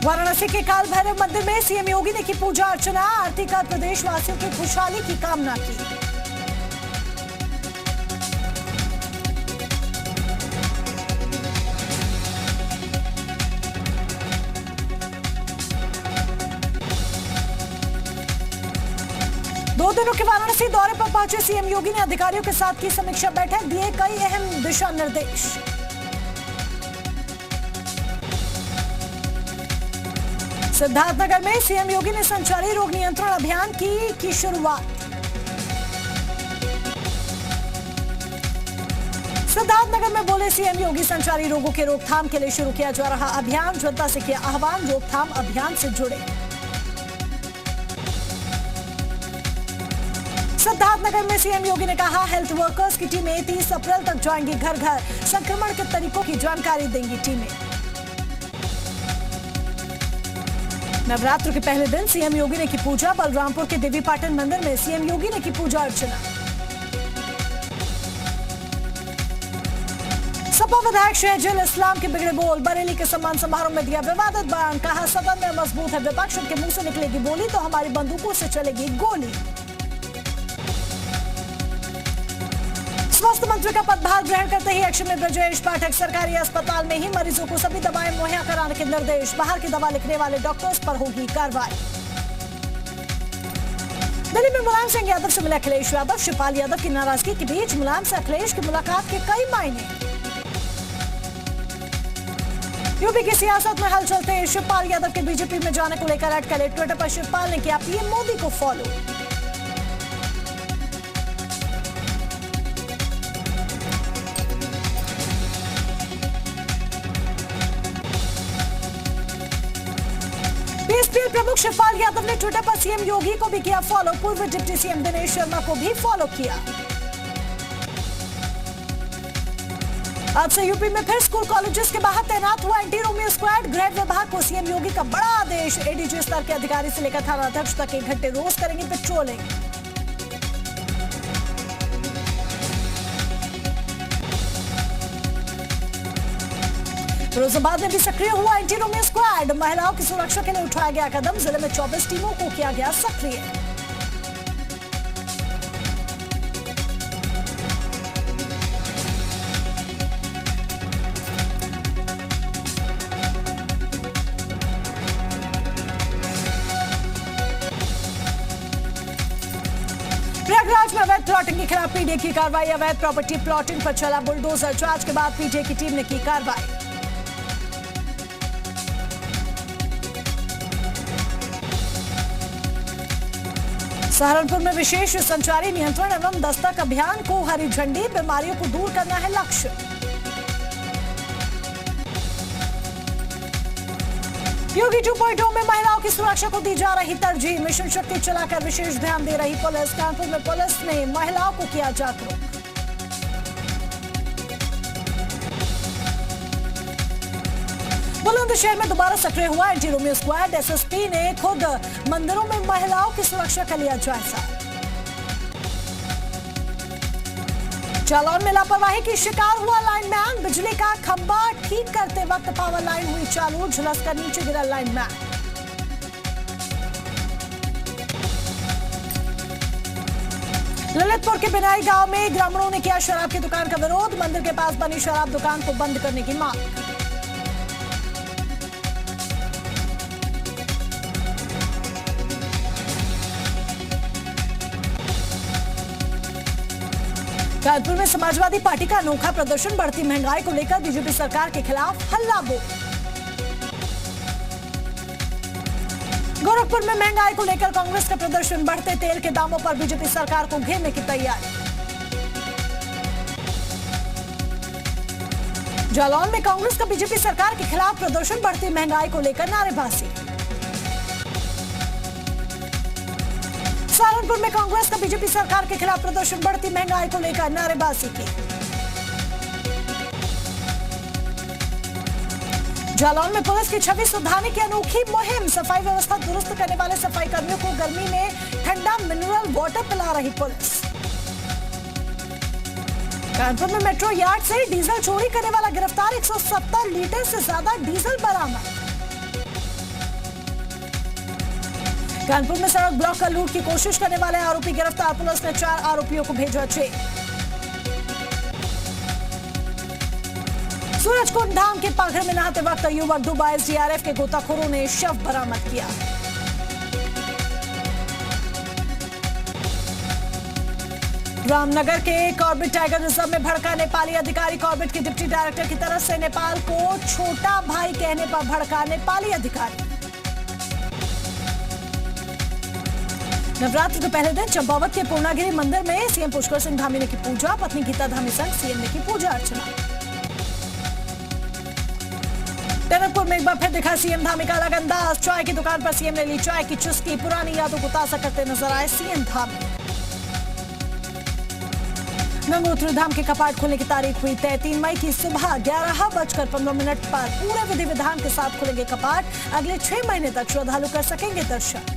वाराणसी के काल भैरव मंदिर में सीएम योगी ने की पूजा अर्चना, आरती कर प्रदेशवासियों की खुशहाली की कामना की। दो दिनों के वाराणसी दौरे पर पहुंचे सीएम योगी ने अधिकारियों के साथ की समीक्षा बैठक, दिए कई अहम दिशा निर्देश। सिद्धार्थनगर में सीएम योगी ने संचारी रोग नियंत्रण अभियान की शुरुआत। सिद्धार्थनगर में बोले सीएम योगी, संचारी रोगों के रोकथाम के लिए शुरू किया जा रहा अभियान, जनता से किया आह्वान, रोकथाम अभियान से जुड़े। सिद्धार्थनगर में सीएम योगी ने कहा, हेल्थ वर्कर्स की टीमें 30 अप्रैल तक जाएंगी घर घर, संक्रमण के तरीकों की जानकारी देंगी टीमें। नवरात्र के पहले दिन सीएम योगी ने की पूजा, बलरामपुर के देवीपाटन मंदिर में सीएम योगी ने की पूजा अर्चना। सपा विधायक शहजुल इस्लाम के बिगड़े बोल, बरेली के सम्मान समारोह में दिया विवादित बयान, कहा सदन में मजबूत है विपक्ष, उनके मुंह से निकलेगी बोली तो हमारी बंदूकों से चलेगी गोली। स्वास्थ्य मंत्री का पदभार ग्रहण करते ही एक्शन में ब्रजेश पाठक, सरकारी अस्पताल में ही मरीजों को सभी दवाएं मुहैया कराने के निर्देश, बाहर की दवा लिखने वाले डॉक्टर्स पर होगी कार्रवाई। दिल्ली में मुलायम सिंह यादव से मिले अखिलेश यादव, शिवपाल यादव की नाराजगी के बीच मुलायम से अखिलेश की मुलाकात के कई मायने। यूपी की सियासत में हलचल तेज, शिवपाल यादव के बीजेपी में जाने को लेकर अटकलें, ट्विटर पर शिवपाल ने किया पीएम मोदी को फॉलो। बीएसपी प्रमुख शिवपाल यादव ने ट्विटर पर सीएम योगी को भी किया फॉलो, पूर्व डिप्टी सीएम दिनेश शर्मा को भी फॉलो किया। आज से यूपी में फिर स्कूल कॉलेजेस के बाहर तैनात हुआ एंटी रोमियो स्क्वाड, गृह विभाग को सीएम योगी का बड़ा आदेश, एडीजी स्तर के अधिकारी से लेकर थाना अध्यक्ष तक 1 घंटे रोज करेंगे पेट्रोलिंग। फिरोजाबाद में भी सक्रिय हुआ एंटी रोमियो स्क्वाड, महिलाओं की सुरक्षा के लिए उठाया गया कदम, जिले में 24 टीमों को किया गया सक्रिय। प्रयागराज में अवैध प्लॉटिंग के खिलाफ पीडीए की कार्रवाई, अवैध प्रॉपर्टी प्लॉटिंग पर चला बुलडोजर, जांच के बाद पीडीए की टीम ने की कार्रवाई। सहारनपुर में विशेष संचारी नियंत्रण एवं दस्तक अभियान को हरी झंडी, बीमारियों को दूर करना है लक्ष्य। योगी 2.0 में महिलाओं की सुरक्षा को दी जा रही तरजीह, मिशन शक्ति चलाकर विशेष ध्यान दे रही पुलिस, कानपुर में पुलिस ने महिलाओं को किया जागरूक। बुलंदशहर में दोबारा सक्रिय हुआ एंटी रोमियो स्क्वाड, एसएसपी ने खुद मंदिरों में महिलाओं की सुरक्षा का लिया जायजा। जालौन में लापरवाही की शिकार हुआ लाइनमैन, बिजली का खंभा ठीक करते वक्त पावर लाइन हुई चालू, झुलसकर नीचे गिरा लाइनमैन। ललितपुर के बिनाई गांव में ग्रामीणों ने किया शराब की दुकान का विरोध, मंदिर के पास बनी शराब दुकान को बंद करने की मांग। कानपुर में समाजवादी पार्टी का अनोखा प्रदर्शन, बढ़ती महंगाई को लेकर बीजेपी सरकार के खिलाफ हल्ला बोल। गोरखपुर में महंगाई को लेकर कांग्रेस का प्रदर्शन, बढ़ते तेल के दामों पर बीजेपी सरकार को घेरने की तैयारी। जालौन में कांग्रेस का बीजेपी सरकार के खिलाफ प्रदर्शन, बढ़ती महंगाई को लेकर नारेबाजी। सहारनपुर में कांग्रेस का बीजेपी सरकार के खिलाफ प्रदर्शन, बढ़ती महंगाई को लेकर नारेबाजी की। जालौन में पुलिस की छवि सुधारने की अनोखी मुहिम, सफाई व्यवस्था दुरुस्त करने वाले सफाई कर्मियों को गर्मी में ठंडा मिनरल वाटर पिला रही पुलिस। कानपुर में मेट्रो यार्ड से डीजल चोरी करने वाला गिरफ्तार, 170 लीटर से ज्यादा डीजल बरामद। कानपुर में सड़क ब्लॉक कर लूट की कोशिश करने वाले आरोपी गिरफ्तार, पुलिस ने 4 आरोपियों को भेजा जेल। सूरजकुंड धाम के पाखर में नहाते वक्त युवक डूबा, एसडीआरएफ के गोताखोरों ने शव बरामद किया। रामनगर के कॉर्बेट टाइगर रिजर्व में भड़का नेपाली अधिकारी, कॉर्बेट के डिप्टी डायरेक्टर की तरफ से नेपाल को छोटा भाई कहने पर भड़का नेपाली अधिकारी। नवरात्र के पहले दिन चंपावत के पूर्णागिरी मंदिर में सीएम पुष्कर सिंह धामी ने की पूजा, पत्नी गीता धामी संग सीएम ने की पूजा अर्चना। टनकपुर में एक बार फिर दिखा सीएम धामी का अलग अंदाज, चाय की दुकान पर सीएम ने ली चाय की चुस्की, पुरानी यादों को ताजा करते नजर आए सीएम धामी। गंगोत्री धाम के कपाट खोलने की तारीख हुई तय, 3 मई की सुबह 11:15 पर पूरे विधि विधान के साथ खुलेंगे कपाट, अगले 6 महीने तक श्रद्धालु कर सकेंगे दर्शन।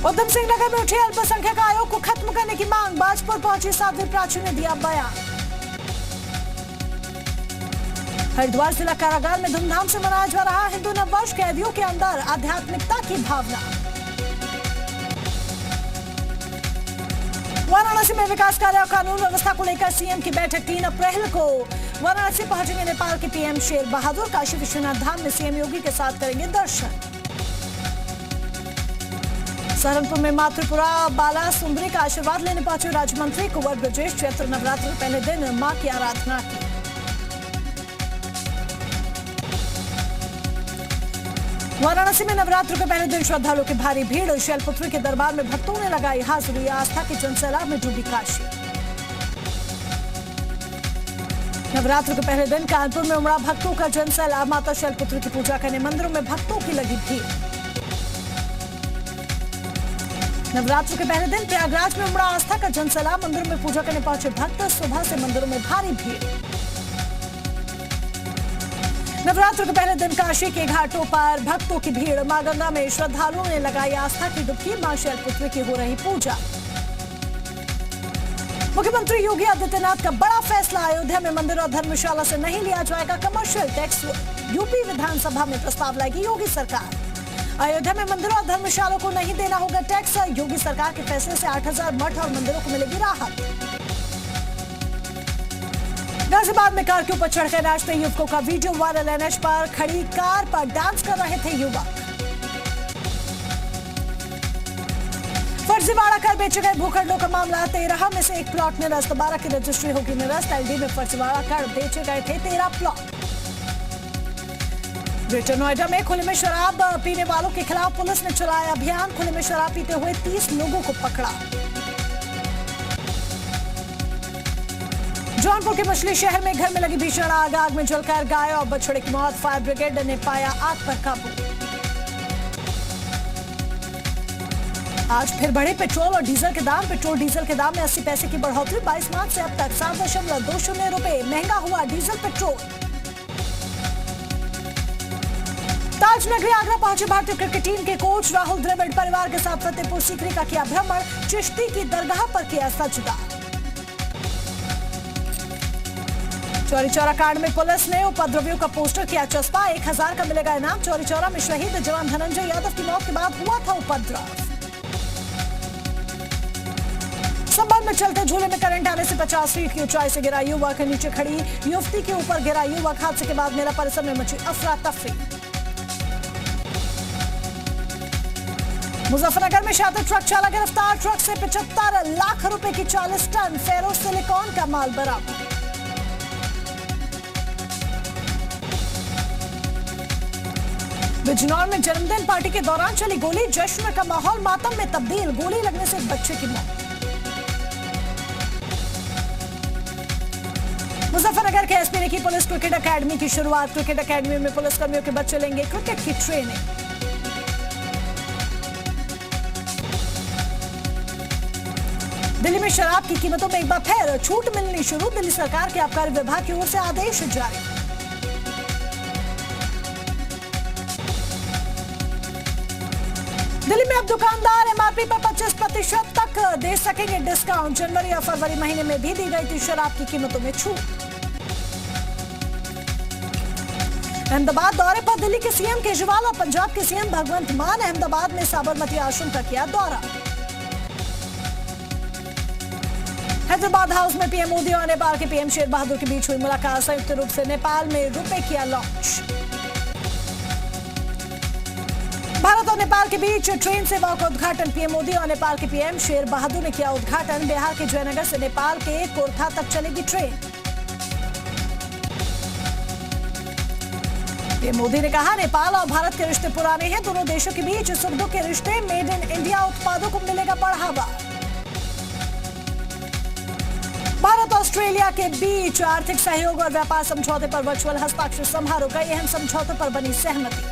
उधम सिंह नगर में उठी अल्पसंख्यक आयोग को खत्म करने की मांग, बाजपुर पहुंची साध्वी प्राची ने दिया बयान। हरिद्वार जिला कारागार में धूमधाम से मनाया जा रहा हिंदू नववर्ष, कैदियों के अंदर आध्यात्मिकता की भावना। वाराणसी में विकास कार्य और कानून व्यवस्था को लेकर सीएम की बैठक, 3 अप्रैल को वाराणसी पहुंचेंगे नेपाल के पीएम शेर बहादुर, काशी विश्वनाथ धाम में सीएम योगी के साथ करेंगे दर्शन। सहारनपुर में मातृपुरा बाला सुंदरी का आशीर्वाद लेने पहुंचे राज्य मंत्री कुंवर ब्रजेश, चैत्र नवरात्र के पहले दिन मां की आराधना की। वाराणसी में नवरात्र के पहले दिन श्रद्धालुओं की भारी भीड़, शैलपुत्री के दरबार में भक्तों ने लगाई हाजिरी, आस्था के जनसैलाब में डूबी काशी। नवरात्र के पहले दिन कानपुर में उमड़ा भक्तों का जनसैलाब, माता शैलपुत्री की पूजा करने मंदिरों में भक्तों की लगी भीड़। नवरात्र के पहले दिन प्रयागराज में उमड़ा आस्था का जनसैलाब, मंदिरों में पूजा करने पहुंचे भक्त, सुबह से मंदिरों में भारी भीड़। नवरात्र के पहले दिन काशी के घाटों पर भक्तों की भीड़, मां गंगा में श्रद्धालुओं ने लगाई आस्था की डुबकी, मां शैलपुत्री की हो रही पूजा। मुख्यमंत्री योगी आदित्यनाथ का बड़ा फैसला, अयोध्या में मंदिर और धर्मशाला से नहीं लिया जाएगा कमर्शियल टैक्स, यूपी विधानसभा में प्रस्ताव लाएगी योगी सरकार। अयोध्या में मंदिरों और धर्मशालों को नहीं देना होगा टैक्स, योगी सरकार के फैसले से 8000 मठ और मंदिरों को मिलेगी राहत। गाजियाबाद में कार के ऊपर चढ़कर नाचते युवकों का वीडियो वायरल, एनएच पर खड़ी कार पर डांस कर रहे थे युवक। फर्जीवाड़ा कर बेचे गए भूखंडों का मामला, 13 में से एक प्लॉट निरस्त, 12 की रजिस्ट्री होगी निरस्त, एलडी में फर्जीवाड़ा कर बेचे गए थे 13 प्लॉट। ग्रेटर नोएडा में खुले में शराब पीने वालों के खिलाफ पुलिस ने चलाया अभियान, खुले में शराब पीते हुए 30 लोगों को पकड़ा। जौनपुर के मछली शहर में घर में लगी भीषण आग, आग में जलकर गाय और बछड़े की मौत, फायर ब्रिगेड ने पाया आग पर काबू। आज फिर बढ़े पेट्रोल और डीजल के दाम, पेट्रोल डीजल के दाम में 80 पैसे की बढ़ोतरी, 22 मार्च से अब तक 7.20 रुपए महंगा हुआ डीजल पेट्रोल। ताजनगरी आगरा पहुंचे भारतीय क्रिकेट टीम के कोच राहुल द्रविड़, परिवार के साथ फतेहपुर सीकरी का किया भ्रमण, चिश्ती की दरगाह पर किया सजदा। चौरी चौरा कांड में पुलिस ने उपद्रवियों का पोस्टर किया चस्पा, 1000 का मिलेगा इनाम, चौरी चौरा में शहीद जवान धनंजय यादव की मौत के बाद हुआ था उपद्रव। संभल में चलते झूले में करंट आने से 50 फीट की ऊंचाई से गिरा युवक, नीचे खड़ी युवती के ऊपर गिरा युवक, हादसे के बाद मेला परिसर में मची अफरा तफरी। मुजफ्फरनगर में शातिर ट्रक चालक गिरफ्तार, ट्रक से 75 लाख रुपए की 40 टन फेरो सिलिकॉन का माल बरामद। बिजनौर में जन्मदिन पार्टी के दौरान चली गोली, जश्न का माहौल मातम में तब्दील, गोली लगने से एक बच्चे की मौत। मुजफ्फरनगर के एसपी ने की पुलिस क्रिकेट एकेडमी की शुरुआत, क्रिकेट एकेडमी में पुलिसकर्मियों के बच्चे लेंगे क्रिकेट की ट्रेनिंग। दिल्ली में शराब की कीमतों में एक बार फिर छूट मिलनी शुरू, दिल्ली सरकार के आबकारी विभाग की ओर से आदेश जारी। दिल्ली में अब दुकानदार एमआरपी पर 25% तक दे सकेंगे डिस्काउंट, जनवरी और फरवरी महीने में भी दी गई थी शराब की कीमतों में छूट। अहमदाबाद दौरे पर दिल्ली के सीएम केजरीवाल और पंजाब के सीएम भगवंत मान अहमदाबाद में साबरमती आश्रम का किया दौरा। हैदराबाद हाउस में पीएम मोदी और नेपाल के पीएम शेर बहादुर के बीच हुई मुलाकात। संयुक्त रूप से नेपाल में रुपए किया लॉन्च। भारत और नेपाल के बीच ट्रेन सेवा का उद्घाटन। पीएम मोदी और नेपाल के पीएम शेर बहादुर ने किया उद्घाटन। बिहार के जयनगर से नेपाल के कोरथा तक चलेगी ट्रेन। पीएम मोदी ने कहा, नेपाल और भारत के रिश्ते पुराने हैं। दोनों देशों के बीच सुख दुख के रिश्ते, मेड इन इंडिया उत्पादों को मिलेगा बढ़ावा। भारत और ऑस्ट्रेलिया के बीच आर्थिक सहयोग और व्यापार समझौते पर वर्चुअल हस्ताक्षर समारोह। कई अहम समझौतों पर बनी सहमति।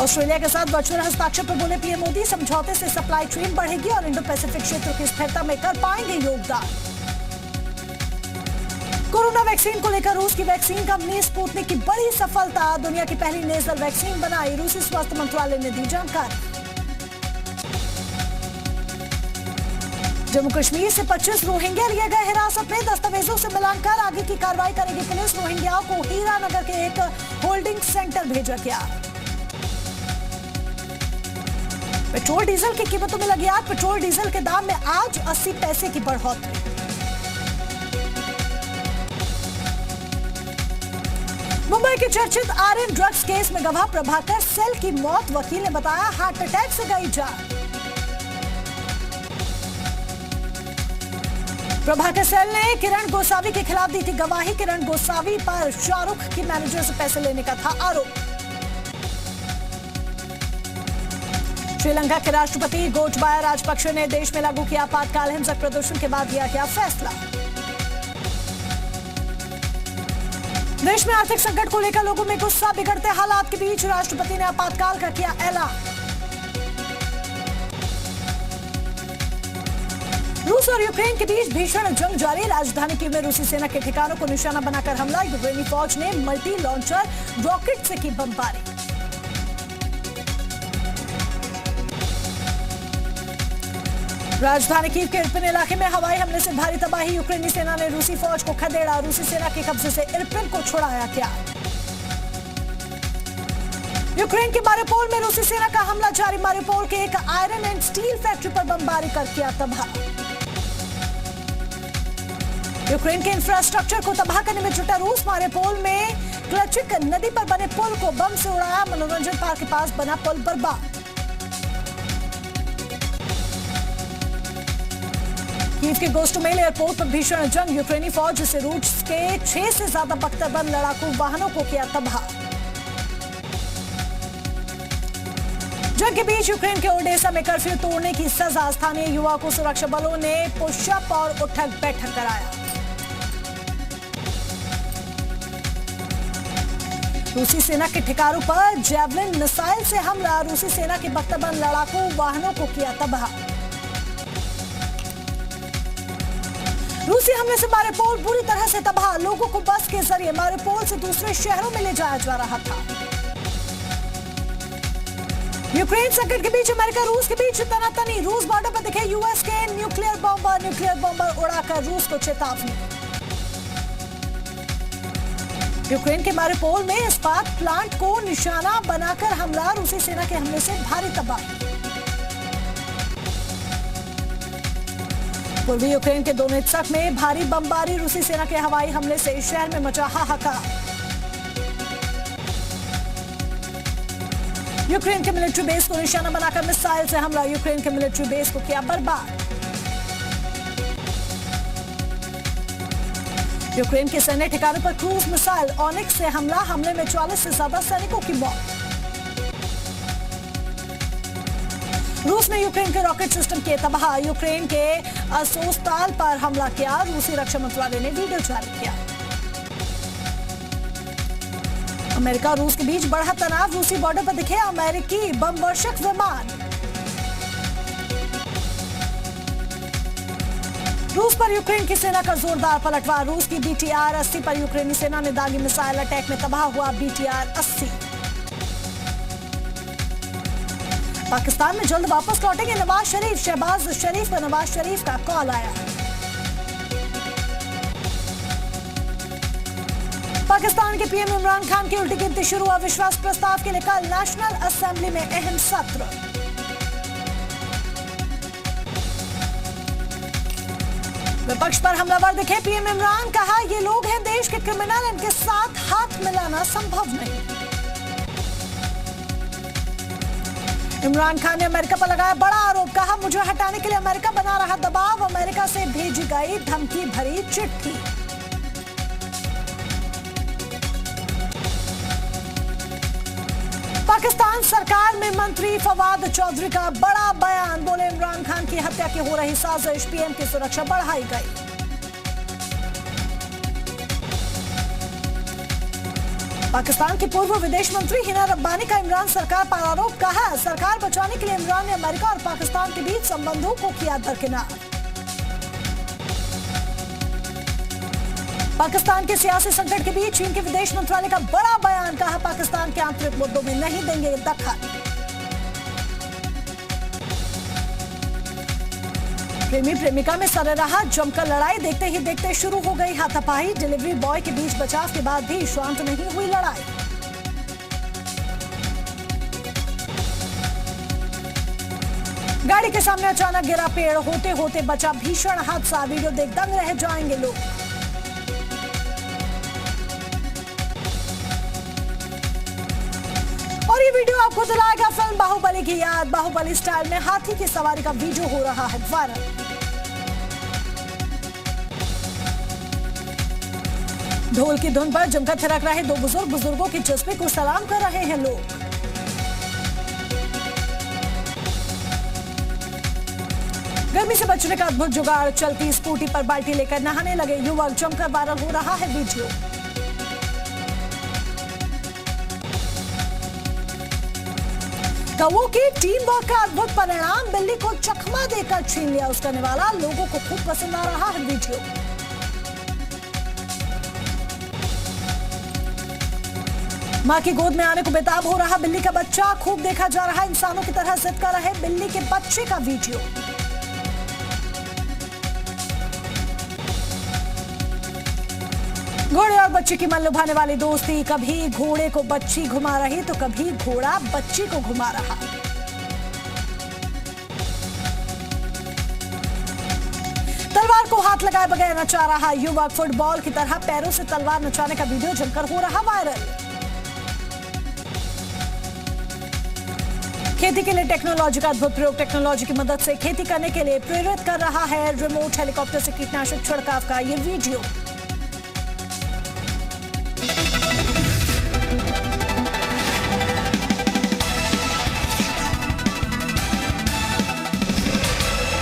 ऑस्ट्रेलिया के साथ वर्चुअल हस्ताक्षर पर बोले पीएम मोदी, समझौते से सप्लाई चेन बढ़ेगी और इंडो पैसिफिक क्षेत्र की स्थिरता में कर पाएंगे योगदान। कोरोना वैक्सीन को लेकर रूस की वैक्सीन कंपनी स्पुतनिक की बड़ी सफलता। दुनिया की पहली नेजल वैक्सीन बनाई। रूसी स्वास्थ्य मंत्रालय ने दी जानकारी। जम्मू कश्मीर से 25 रोहिंग्या लिए गए हिरासत में। दस्तावेजों से मिलान कर आगे की कार्रवाई करेगी पुलिस। रोहिंग्याओं को हीरानगर के एक होल्डिंग सेंटर भेजा गया। पेट्रोल डीजल की कीमतों में लगी आग। पेट्रोल डीजल के दाम में आज 80 पैसे की बढ़ोतरी। मुंबई के चर्चित आर्यन ड्रग्स केस में गवाह प्रभाकर सेल की मौत। वकील ने बताया हार्ट अटैक से गई जान। प्रभाकर सेल ने किरण गोसावी के खिलाफ दी थी गवाही। किरण गोसावी पर शाहरुख की मैनेजर से पैसे लेने का था आरोप। श्रीलंका के राष्ट्रपति गोटबाया राजपक्षे ने देश में लागू किया आपातकाल। हिंसक प्रदर्शन के बाद लिया गया फैसला। देश में आर्थिक संकट को लेकर लोगों में गुस्सा। बिगड़ते हालात के बीच राष्ट्रपति ने आपातकाल का किया ऐलान। रूस और यूक्रेन के बीच भीषण जंग जारी। राजधानी कीव में रूसी सेना के ठिकानों को निशाना बनाकर हमला। यूक्रेनी फौज ने मल्टी लॉन्चर रॉकेट से की बमबारी। राजधानी कीव के इरपिन इलाके में हवाई हमले से भारी तबाही। यूक्रेनी सेना ने रूसी फौज को खदेड़ा। रूसी सेना के कब्जे से इरपिन को छुड़ाया गया। यूक्रेन के मारिउपोल में रूसी सेना का हमला जारी। मारिउपोल के एक आयरन एंड स्टील फैक्ट्री पर बमबारी कर किया तबाह। यूक्रेन के इंफ्रास्ट्रक्चर को तबाह करने में जुटा रूस। मारिउपोल में क्लचिक नदी पर बने पुल को बम से उड़ाया। मनोरंजन पार्क के पास बना पुल बर्बाद। कीव के गोस्टोमेल एयरपोर्ट पर भीषण जंग। यूक्रेनी फौज से रूस के 6 से ज्यादा बख्तरबंद लड़ाकू वाहनों को किया तबाह। जंग के बीच यूक्रेन के ओडेसा में कर्फ्यू तोड़ने की सजा। स्थानीय युवाओं को सुरक्षा बलों ने पुशअप और उठक बैठक कराया। रूसी सेना के ठिकानों पर जैवलिन मिसाइल से हमला। रूसी सेना के बख्तरबंद लड़ाकू वाहनों को किया तबाह। रूसी हमले से मारिउपोल बुरी तरह से तबाह। लोगों को बस के जरिए मारिउपोल से दूसरे शहरों में ले जाया जा रहा था। यूक्रेन संकट के बीच अमेरिका रूस के बीच तनातनी। रूस बॉर्डर पर दिखे यूएस के न्यूक्लियर बॉम्बर उड़ाकर रूस को चेतावनी। यूक्रेन के मारिउपोल में इस्पात प्लांट को निशाना बनाकर हमला। रूसी सेना के हमले से भारी तबाही। पूर्वी यूक्रेन के दोनेत्स्क में भारी बमबारी। रूसी सेना के हवाई हमले से शहर में मचा हाहाकार। यूक्रेन के मिलिट्री बेस को निशाना बनाकर मिसाइल से हमला। यूक्रेन के मिलिट्री बेस को किया बर्बाद। यूक्रेन के सैन्य ठिकानों पर क्रूज मिसाइल ऑनिक्स से हमला। हमले में 40 से ज्यादा सैनिकों की मौत। रूस ने यूक्रेन के रॉकेट सिस्टम किए तबाह। यूक्रेन के अजोस्ताल पर हमला किया। रूसी रक्षा मंत्रालय ने वीडियो जारी किया। अमेरिका और रूस के बीच बढ़ा तनाव। रूसी बॉर्डर पर दिखे अमेरिकी बमवर्षक विमान। रूस पर यूक्रेन की सेना का जोरदार पलटवार। रूस की BTR-80 पर यूक्रेनी सेना ने दागी मिसाइल अटैक में तबाह हुआ BTR-80। पाकिस्तान में जल्द वापस लौटेंगे नवाज शरीफ। शहबाज शरीफ को नवाज शरीफ का कॉल आया। पाकिस्तान के पीएम इमरान खान की उल्टी गिनती शुरू, अविश्वास प्रस्ताव के लिए कल नेशनल असेंबली में अहम सत्र। विपक्ष पर हमलावर दिखे पीएम इमरान, कहा ये लोग हैं देश के क्रिमिनल, इनके साथ हाथ मिलाना संभव नहीं। इमरान खान ने अमेरिका पर लगाया बड़ा आरोप, कहा मुझे हटाने के लिए अमेरिका बना रहा दबाव, अमेरिका से भेजी गई धमकी भरी चिट्ठी। पाकिस्तान सरकार में मंत्री फवाद चौधरी का बड़ा बयान, बोले इमरान खान की हत्या की हो रही साजिश, पीएम की सुरक्षा बढ़ाई गई। पाकिस्तान की पूर्व विदेश मंत्री हिना रब्बानी का इमरान सरकार पर आरोप, कहा सरकार बचाने के लिए इमरान ने अमेरिका और पाकिस्तान के बीच संबंधों को किया दरकिनार। पाकिस्तान के सियासी संकट के बीच चीन के विदेश मंत्रालय का बड़ा बयान, कहा पाकिस्तान के आंतरिक मुद्दों में नहीं देंगे दखल। प्रेमी प्रेमिका में सरेराह जमकर लड़ाई, देखते ही देखते शुरू हो गई हाथापाई, डिलीवरी बॉय के बीच बचाव के बाद भी शांत नहीं हुई लड़ाई। गाड़ी के सामने अचानक गिरा पेड़, होते होते बचा भीषण हादसा, वीडियो देख दंग रह जाएंगे लोग। और ये वीडियो आपको दिलाएगा फिल्म बाहुबली की याद, बाहुबली स्टाइल में हाथी की सवारी का वीडियो हो रहा है वायरल। ढोल की धुन पर जमकर थिरक रहे दो बुजुर्ग, बुजुर्गों के जज्बे को सलाम कर रहे हैं लोग। गर्मी से बचने का अद्भुत जुगाड़, चलती स्कूटी पर बाल्टी लेकर नहाने लगे युवक, जमकर वायरल हो रहा है वीडियो। कौओं की टीम वर्क का अद्भुत परिणाम, बिल्ली को चकमा देकर छीन लिया उसका निवाला, लोगों को खूब पसंद आ रहा है वीडियो। मां की गोद में आने को बेताब हो रहा बिल्ली का बच्चा, खूब देखा जा रहा इंसानों की तरह जिद कर रहे बिल्ली के बच्चे का वीडियो। घोड़े और बच्ची की मन लुभाने वाली दोस्ती, कभी घोड़े को बच्ची घुमा रही तो कभी घोड़ा बच्ची को घुमा रहा। तलवार को हाथ लगाए बगैर नचा रहा युवक, फुटबॉल की तरह पैरों से तलवार नचाने का वीडियो जमकर हो रहा वायरल। खेती के लिए टेक्नोलॉजी का अद्भुत प्रयोग, टेक्नोलॉजी की मदद से खेती करने के लिए प्रेरित कर रहा है रिमोट हेलीकॉप्टर से कीटनाशक छिड़काव का ये वीडियो।